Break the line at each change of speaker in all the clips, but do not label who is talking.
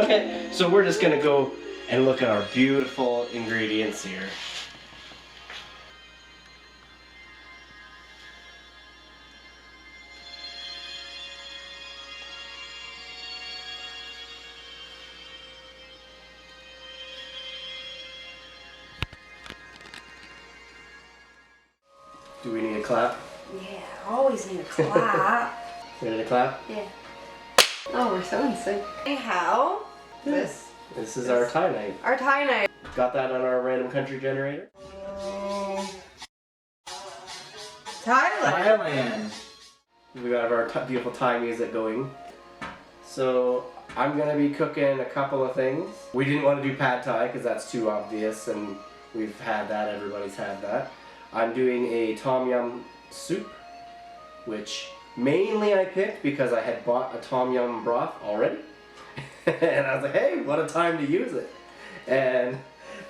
Okay, so we're just gonna go and look at our beautiful ingredients here. Do we need a clap?
Yeah, always need a clap.
We need a clap?
Yeah. Oh, we're so in sync. Anyhow, this
is our Thai night.
Our Thai night.
Got that on our random country generator.
Thailand.
We got our beautiful Thai music going. So I'm gonna be cooking a couple of things. We didn't want to do pad Thai because that's too obvious, and we've had that. Everybody's had that. I'm doing a tom yum soup, which mainly I picked because I had bought a tom yum broth already. And I was like, hey, what a time to use it. And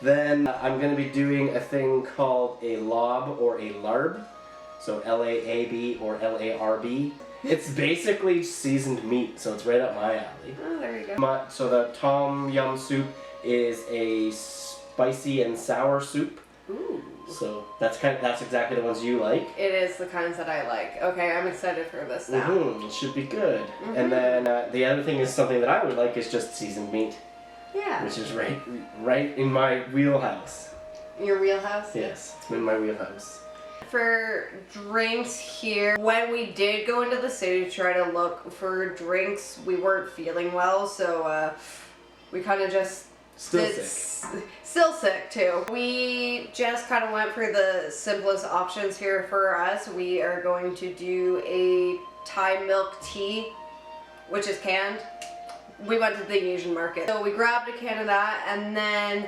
then I'm going to be doing a thing called a lob or a larb. So L-A-A-B or L-A-R-B. It's basically seasoned meat, so it's right up my alley.
Oh, there you go.
So the tom yum soup is a spicy and sour soup.
Ooh.
So that's exactly the ones you like.
It is the kinds that I like. Okay, I'm excited for this now.
It should be good. And then the other thing is something that I would like is just seasoned meat.
Yeah.
Which is right in my wheelhouse.
Your wheelhouse?
Yes, it's in my wheelhouse.
For drinks here, when we did go into the city to try to look for drinks, we weren't feeling well, so we kind of just Still sick too. We just kind of went for the simplest options here for us. We are going to do a Thai milk tea, which is canned. We went to the Asian market. So we grabbed a can of that, and then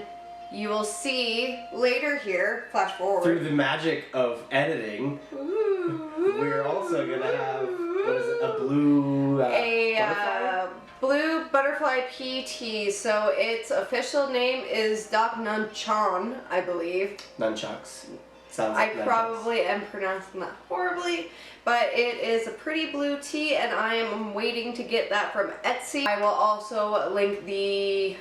you will see later here, flash forward.
Through the magic of editing, we're also going to have, what is it, a blue butterfly?
Blue butterfly pea tea. So its official name is Dak Nanchan, I believe.
Nunchucks. Sounds like
I probably am pronouncing that horribly, but it is a pretty blue tea, and I am waiting to get that from Etsy. I will also link the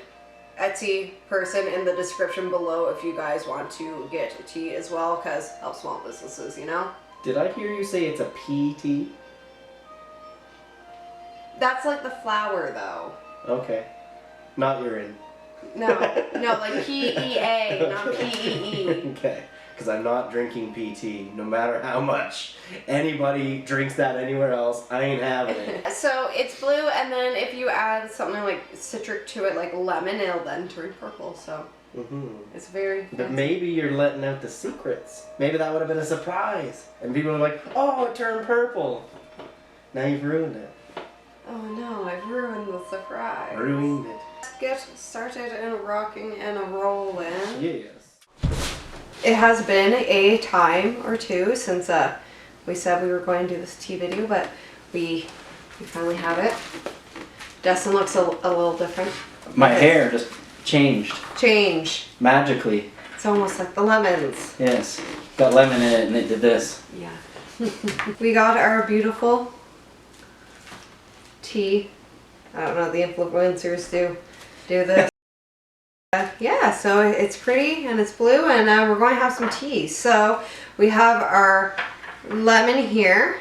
Etsy person in the description below if you guys want to get tea as well, because help small businesses, you know?
Did I hear you say it's a pea tea?
That's like the flower, though.
Okay. Not urine.
No, like P-E-A, not P-E-E.
Okay. Because I'm not drinking PT, no matter how much anybody drinks that anywhere else, I ain't having it.
So it's blue, and then if you add something like citric to it, like lemon, it'll then turn purple, so it's very fancy.
But maybe you're letting out the secrets. Maybe that would have been a surprise. And people are like, oh, it turned purple. Now you've ruined it.
Oh no, I've ruined the surprise.
Ruined it.
Let's get started in rocking and rolling.
Yes.
It has been a time or two since we said we were going to do this tea video, but we finally have it. Dustin looks a little different.
My hair just changed. Magically.
It's almost like the lemons.
Yes. Got lemon in it and it did this.
Yeah. We got our beautiful tea. I don't know, the influencers do this. Yeah, so it's pretty and it's blue, and we're going to have some tea. So we have our lemon here,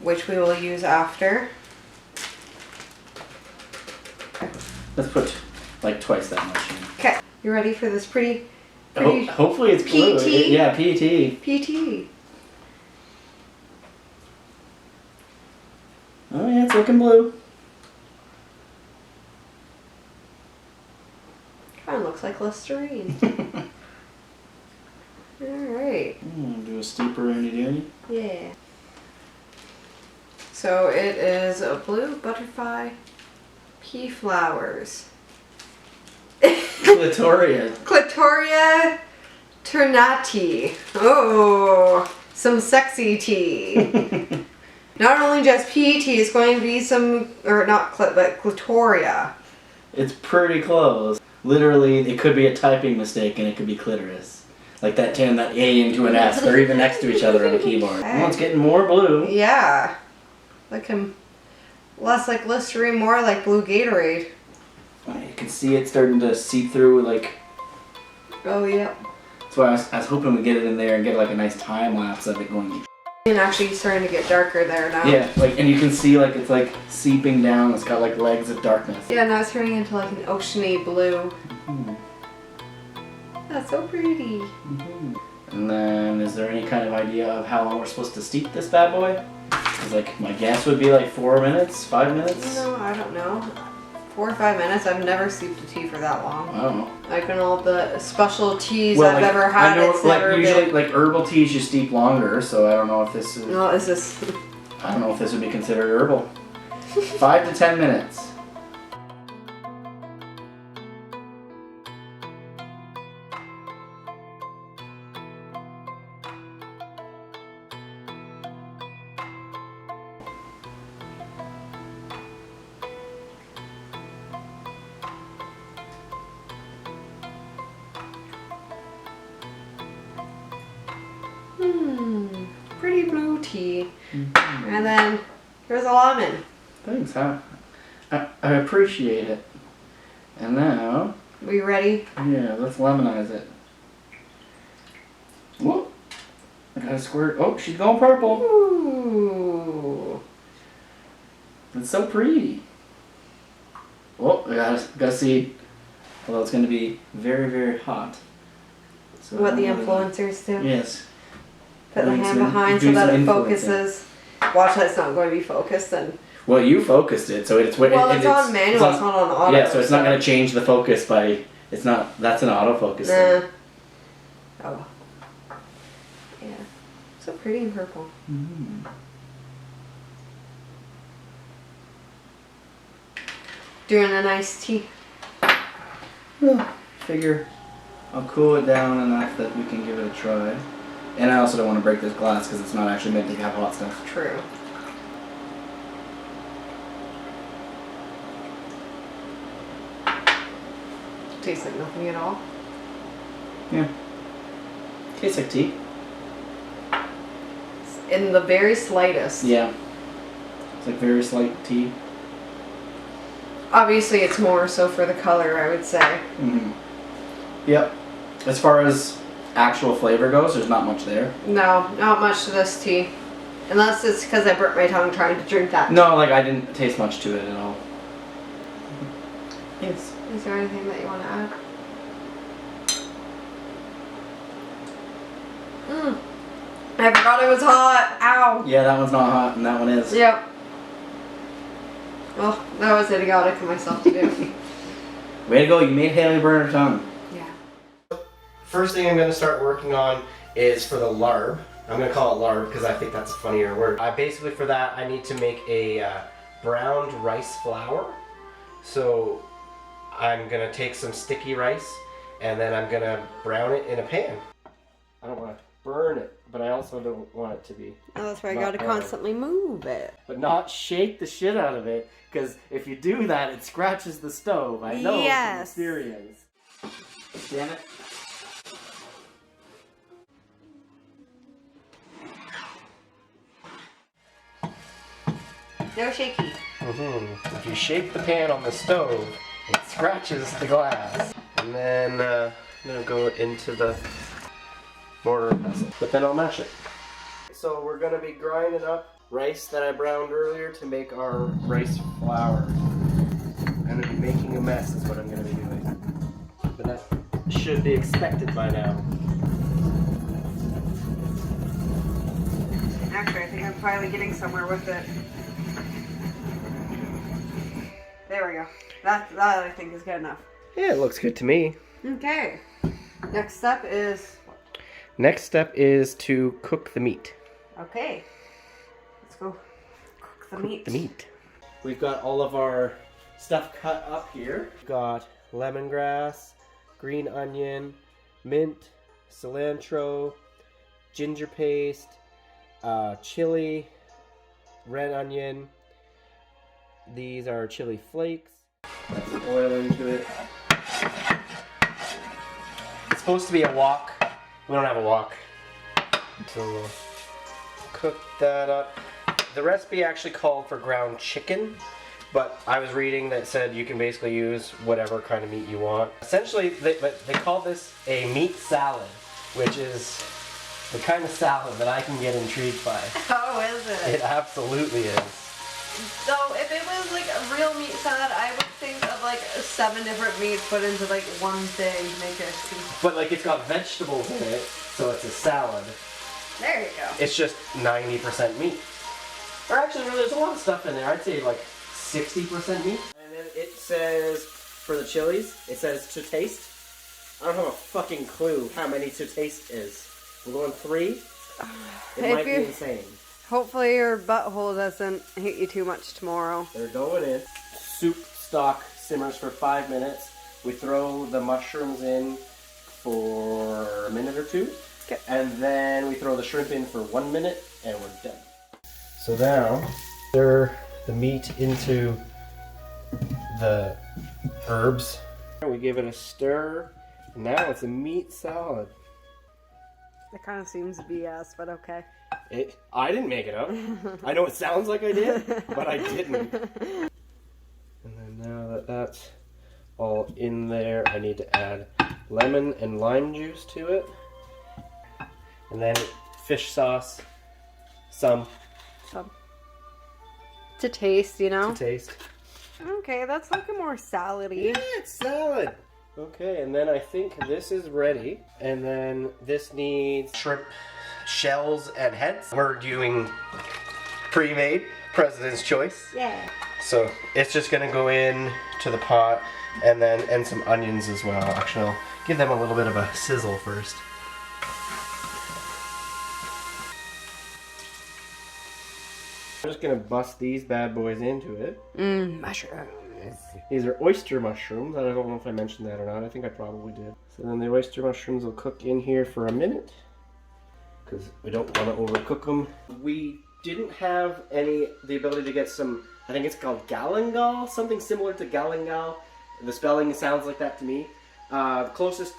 which we will use after.
Let's put like twice that much in.
Okay, you ready for this pretty
hopefully it's blue.
PT?
Yeah, PT.
PT.
Oh yeah, it's looking blue.
Kind of looks like Listerine. Alright.
Do a steeper rooney-dooney.
Yeah. So it is a blue butterfly pea flowers.
Clitoria.
Clitoria ternati. Oh, some sexy tea. Not only just pea tea, it's going to be some, or not but clitoria.
It's pretty close. Literally, it could be a typing mistake and it could be clitoris. Like that turn that A into an S. They're even next to each other on the keyboard.
Okay.
Oh, it's getting more blue.
Yeah. Look him Less like Listerine, more like blue Gatorade.
You can see it starting to seep through, like.
Oh, yeah.
That's why I was hoping we'd get it in there and get like a nice time lapse of it going.
And actually starting to get darker there now.
Yeah, like, and you can see like it's like seeping down. It's got like legs of darkness.
Yeah, now it's turning into like an oceany blue.
Mm-hmm.
That's so pretty.
Mm-hmm. And then, is there any kind of idea of how long we're supposed to steep this bad boy? Because like my guess would be like 4 minutes, 5 minutes.
No, I don't know. 4 or 5 minutes. I've never steeped a tea for that long.
I don't know.
Like in all the special teas
Well,
I've
like,
ever had,
I know,
it's
like
never
usually
been.
like herbal teas you steep longer, so I don't know if this is.
No, is this?
I don't know if this would be considered herbal. 5 to 10 minutes.
Pretty blue tea.
Mm-hmm.
And then there's a lemon.
Thanks, huh? I appreciate it. And now,
We ready?
yeah, let's lemonize it. Whoop! I got a squirt. Oh, she's going purple.
Ooh.
It's so pretty. Oh, I gotta see. Although it's gonna be very, very hot. So
What the influencers do.
Yes.
Put the
Doing
hand
some-
behind so
doing
that
some
it
influencing.
focuses. Watch that it's not going to be focused then.
Well, you focused it, so it's
Well, it's on manual, it's not on auto.
Yeah, so it's not gonna change the focus by. It's not. That's an autofocus.
Nah. Oh. Yeah. So pretty and purple.
Mm-hmm.
Doing a nice tea.
Well, figure I'll cool it down enough that we can give it a try. And I also don't want to break this glass because it's not actually meant to have hot stuff.
True. Tastes like nothing at all.
Yeah. Tastes like tea.
In the very slightest.
Yeah. It's like very slight tea.
Obviously, it's more so for the color, I would say.
Mm-hmm. Yep. As far as actual flavor goes, there's not much there.
No, not much to this tea. Unless it's because I burnt my tongue trying to drink that.
No, like I didn't taste much to it at all. Yes.
Is there anything that you want to add? I forgot it was hot. Ow.
Yeah, that one's not hot, and that one is.
Yep. Well, that was idiotic of myself to do.
Way to go! You made Haley burn her tongue.
Yeah.
First thing I'm going to start working on is for the larb. I'm going to call it larb because I think that's a funnier word. Basically for that I need to make a browned rice flour. So I'm going to take some sticky rice and then I'm going to brown it in a pan. I don't want to burn it, but I also don't want it to be.
Oh, that's why I
Not
got to
burned.
constantly move it.
But not shake the shit out of it, because if you do that, it scratches the stove. I know from experience.
Damn it.
No shaky.
If you shake the pan on the stove, it scratches the glass. And then I'm going to go into the mortar and pestle. But then I'll mash it. So we're going to be grinding up rice that I browned earlier to make our rice flour. I'm going to be making a mess is what I'm going to be doing. But that should be expected by now.
Actually, I think I'm finally getting somewhere with it. There we go. That I think is good enough.
Yeah, it looks good to me.
Okay. Next step is...
Next step is to cook the meat.
Okay. Let's go cook the meat.
The meat. We've got all of our stuff cut up here. We've got lemongrass, green onion, mint, cilantro, ginger paste, chili, red onion. These are chili flakes. Put some oil into it. It's supposed to be a wok. We don't have a wok. So we'll cook that up. the recipe actually called for ground chicken, but I was reading that said you can basically use whatever kind of meat you want. Essentially, they call this a meat salad, which is the kind of salad that I can get intrigued by.
How is it?
It absolutely is.
So if it was like a real meat salad, I would think of like 7 different meats put into like one thing to make it.
But like it's got vegetables in it, so it's a salad.
There you go.
It's just 90% meat. Or actually, no, there's a lot of stuff in there. I'd say like 60% meat. And then it says, for the chilies, it says to taste. I don't have a fucking clue how many to taste is. We're going 3. It might be insane.
Hopefully your butthole doesn't hit you too much tomorrow.
They're going in. Soup stock simmers for 5 minutes. We throw the mushrooms in for a minute or 2.
Okay.
And then we throw the shrimp in for 1 minute and we're done. So now, stir the meat into the herbs. We give it a stir. And now it's a meat salad.
It kind of seems BS, but okay.
I didn't make it up. I know it sounds like I did, but I didn't. And then now that that's all in there, I need to add lemon and lime juice to it. And then fish sauce, some.
To taste, you know?
To taste.
Okay, that's looking more salad-y.
Yeah, it's salad. Okay, and then I think this is ready. And then this needs shrimp shells and heads. We're doing pre-made President's Choice.
Yeah.
So it's just gonna go in to the pot and some onions as well. Actually, I'll give them a little bit of a sizzle first. I'm just gonna bust these bad boys into it.
Mushrooms.
These are oyster mushrooms. I don't know if I mentioned that or not. I think I probably did. So then the oyster mushrooms will cook in here for a minute because we don't want to overcook them. We didn't have the ability to get some, I think it's called galangal, something similar to galangal. The spelling sounds like that to me. The closest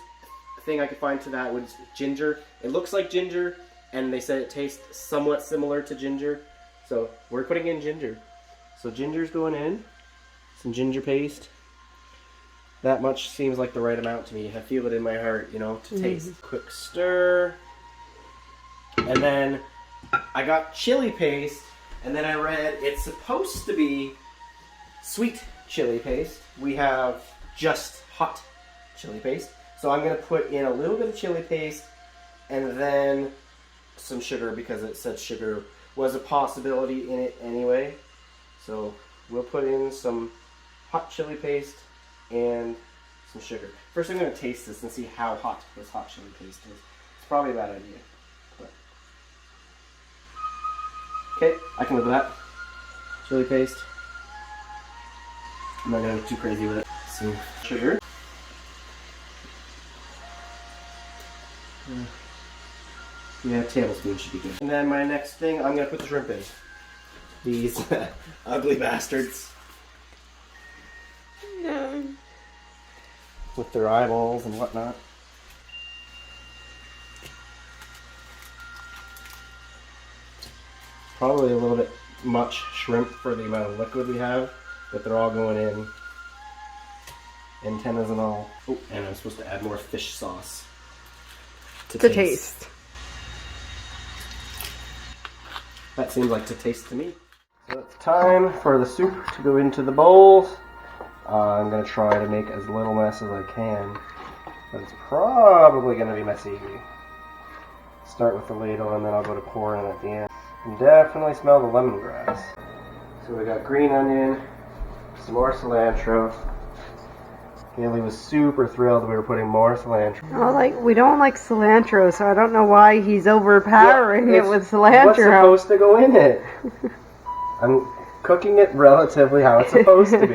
thing I could find to that was ginger. It looks like ginger, and they said it tastes somewhat similar to ginger. So we're putting in ginger. So ginger's going in. Some ginger paste. That much seems like the right amount to me. I feel it in my heart, you know, to taste. Quick stir. And then I got chili paste, and then I read it's supposed to be sweet chili paste. We have just hot chili paste. So I'm going to put in a little bit of chili paste and then some sugar because it said sugar was a possibility in it anyway. So we'll put in some hot chili paste and some sugar. First I'm going to taste this and see how hot this hot chili paste is. It's probably a bad idea. But okay, I can live with that. Chili paste. I'm not going to go too crazy with it. Some sugar. Yeah, a tablespoon should be good. And then my next thing, I'm going to put the shrimp in. These ugly bastards.
No.
With their eyeballs and whatnot. Probably a little bit much shrimp for the amount of liquid we have, but they're all going in. Antennas and all. Oh, and I'm supposed to add more fish sauce. To taste. That seems like to taste to me. So it's time for the soup to go into the bowls. I'm going to try to make as little mess as I can, but it's probably going to be messy. Start with the ladle and then I'll go to pouring at the end. You can definitely smell the lemongrass. So we got green onion, some more cilantro. Haley was super thrilled we were putting more cilantro.
Well, we don't like cilantro, so I don't know why he's overpowering it with cilantro.
What's supposed to go in it? I'm cooking it relatively how it's supposed to be.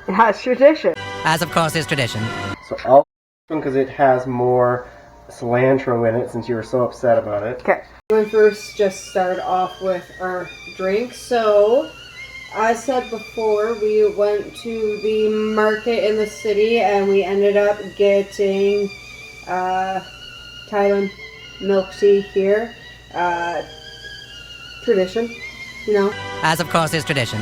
That's tradition.
As of course is tradition.
So I'll because it has more cilantro in it since you were so upset about it.
Okay. We first just start off with our drink. So, as said before, we went to the market in the city and we ended up getting Thailand milk tea here. Tradition, you know.
As of course is tradition.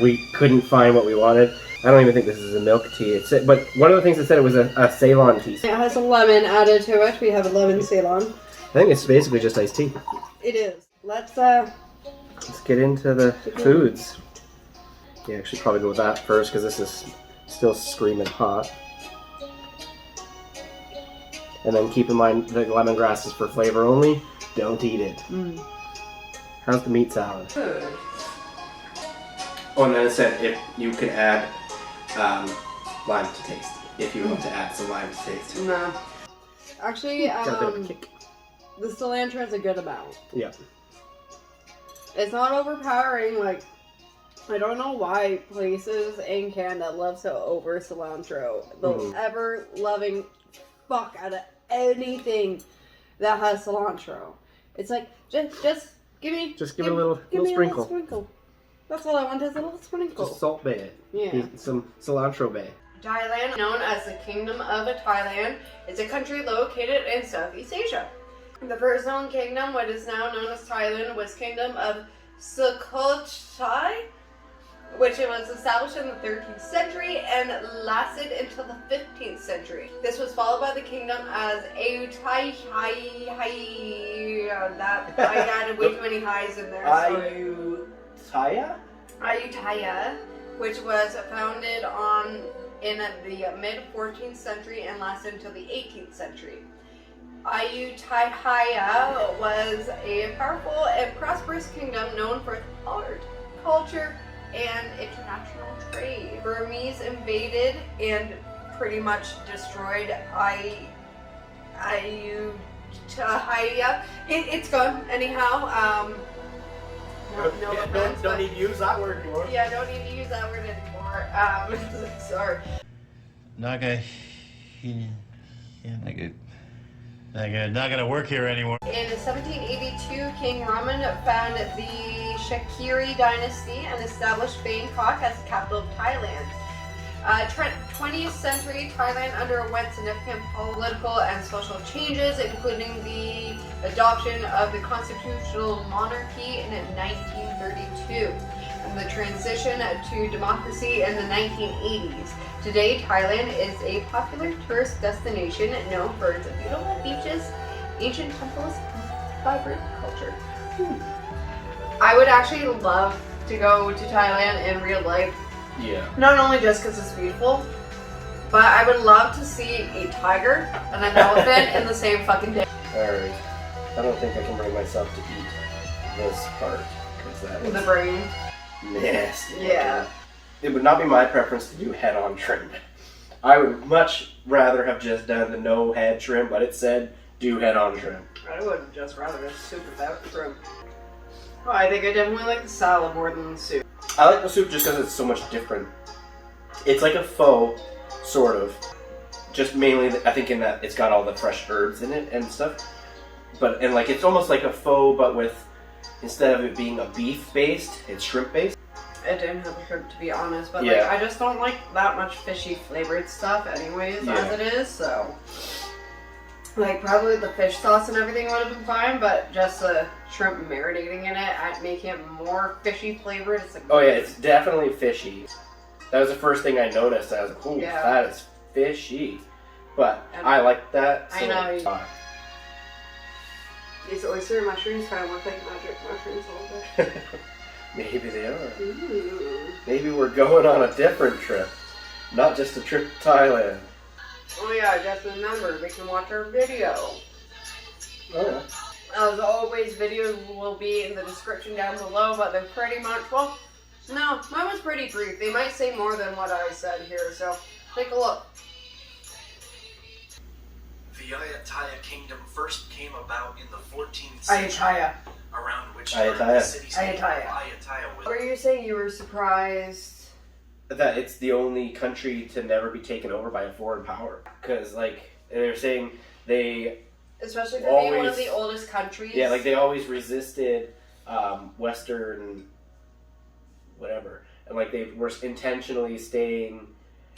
We couldn't find what we wanted. I don't even think this is a milk tea. But one of the things it said it was a Ceylon tea.
It has a lemon added to it. We have a lemon Ceylon.
I think it's basically just iced tea.
It is. Let's
get into the foods. Yeah, I should probably go with that first because this is still screaming hot. And then keep in mind the lemongrass is for flavor only. Don't eat it. How's the meat salad?
Good.
Oh, and then it said if you could add lime to taste. If you want to add some lime to taste.
No. Actually,
Got a bit of a kick.
the cilantro is a good amount.
Yeah.
It's not overpowering. Like, I don't know why places in Canada love so over cilantro. The ever loving fuck out of anything that has cilantro. It's like just give me
it a little sprinkle.
A sprinkle. That's all I want is a little sprinkle.
Just salt bay it.
Yeah.
Some cilantro bay.
Thailand, known as the Kingdom of Thailand, is a country located in Southeast Asia. The first known kingdom, what is now known as Thailand, was Kingdom of Sukhothai, which it was established in the 13th century and lasted until the 15th century. This was followed by the kingdom as Ayutthaya. That I added way too many highs in there.
Ayutthaya?
Ayutthaya, which was founded in the mid 14th century and lasted until the 18th century. Ayutthaya was a powerful and prosperous kingdom known for its art, culture, and international trade. Burmese invaded and pretty much destroyed Ayutthaya. It's gone anyhow. No offense,
don't need to use that word anymore.
Yeah, don't need to use that word anymore. Sorry.
Not gonna work here anymore.
In 1782, King Raman founded the Shakiri dynasty and established Bangkok as the capital of Thailand. 20th century Thailand underwent significant political and social changes, including the adoption of the constitutional monarchy in 1932 and the transition to democracy in the 1980s. Today, Thailand is a popular tourist destination known for its beautiful beaches, ancient temples, and vibrant culture. I would actually love to go to Thailand in real life.
Yeah.
Not only just because it's beautiful, but I would love to see a tiger and an elephant in the same fucking day.
Alright. I don't think I can bring myself to eat this part. Because that
The
is
brain.
nasty.
Yeah.
It would not be my preference to do head-on shrimp. I would much rather have just done the no-head shrimp, but it said do head-on shrimp.
I would just rather a soup without shrimp. Oh, I think I definitely like the salad more than the soup.
I like the soup just because it's so much different. It's like a pho, sort of. Just mainly, I think, in that it's got all the fresh herbs in it and stuff. And like, it's almost like a pho, but with, instead of it being a beef-based, it's shrimp-based.
It didn't have shrimp, to be honest, but
Yeah.
like, I just don't like that much fishy flavored stuff anyways, as it is, so. Like, probably the fish sauce and everything would have been fine, but just the shrimp marinating in it, making it more fishy flavored. It's like,
Oh yeah, it's definitely fishy. That was the first thing I noticed. I was like, oh,
Yeah.
that is fishy. But
And
I like that.
I
So
know. These oyster mushrooms kind of look like magic mushrooms a little bit.
Maybe they are.
Ooh.
Maybe we're going on a different trip. Not just a trip to Thailand.
Oh yeah, just remember, we can watch our video.
Oh yeah.
As always, videos will be in the description down below, but they're pretty much, well, no, mine was pretty brief. They might say more than what I said here, so take a look.
The Ayutthaya kingdom first came about in the 14th century,
Ayutthaya.
around which
Ayutthaya.
time the city-state of
Ayutthaya.
Ayutthaya was...
Were you saying you were surprised?
That it's the only country to never be taken over by a foreign power. Because, like, they're saying they...
Especially for being one of
Always-
the oldest countries.
Yeah, like, they always resisted Western... whatever. And, like, they were intentionally staying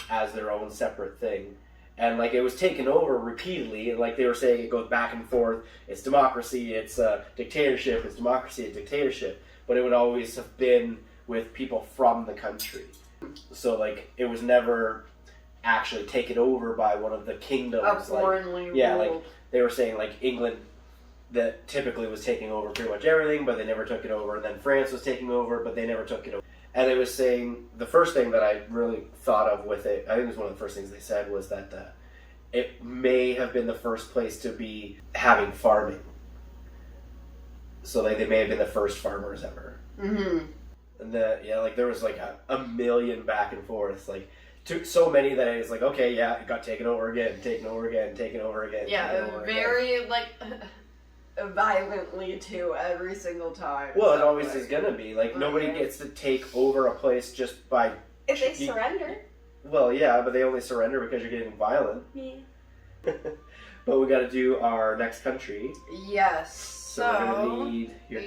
as their own separate thing. and like it was taken over repeatedly, and like they were saying it goes back and forth. It's democracy, it's dictatorship, it's democracy, it's dictatorship. But it would always have been with people from the country. So like it was never actually taken over by one of the kingdoms. Yeah, like they were saying like England that typically was taking over pretty much everything, but they never took it over. And then France was taking over, but they never took it over. And it was saying, the first thing that I really thought of with it, I think it was one of the first things they said, was that it may have been the first place to be having farming. So like, they may have been the first farmers ever. Mm-hmm. And like there was like a million back and forth, like so many that it was like, okay, yeah, it got taken over again, taken over again, taken over again.
Yeah, very like violently too every single time.
Well, it always is gonna be like nobody gets to take over a place just by
if they surrender.
Well, yeah, but they only surrender because you're getting violent. Yeah. But we got to do our next country.
Yes.
So we're gonna need. You're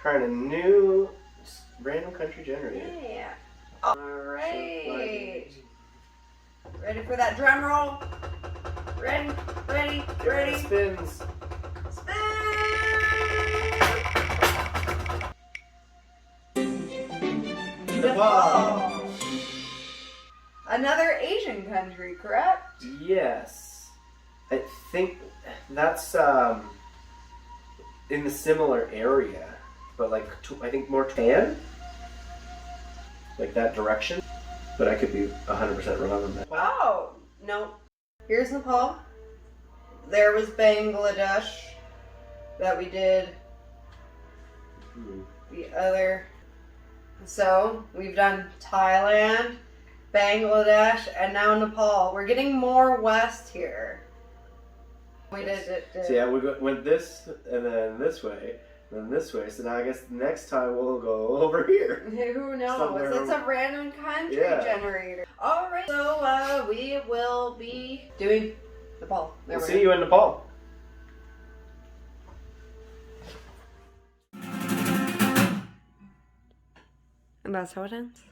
trying a new random country generator.
Yeah. All right. Ready for that drum roll? Ready.
Spins.
Nepal. Another Asian country, correct?
Yes. I think that's in the similar area, but like I think more tan, like that direction. But I could be 100% wrong on that.
Oh no! Here's Nepal. There was Bangladesh that we did. The other. So we've done Thailand, Bangladesh, and now Nepal. We're getting more west here. We did.
So yeah, we went this and then this way. And then this way, so now I guess next time we'll go over here.
Who knows? Somewhere. It's a random country generator. Alright, so we will be doing Nepal.
We'll see you in Nepal.
And that's how it ends.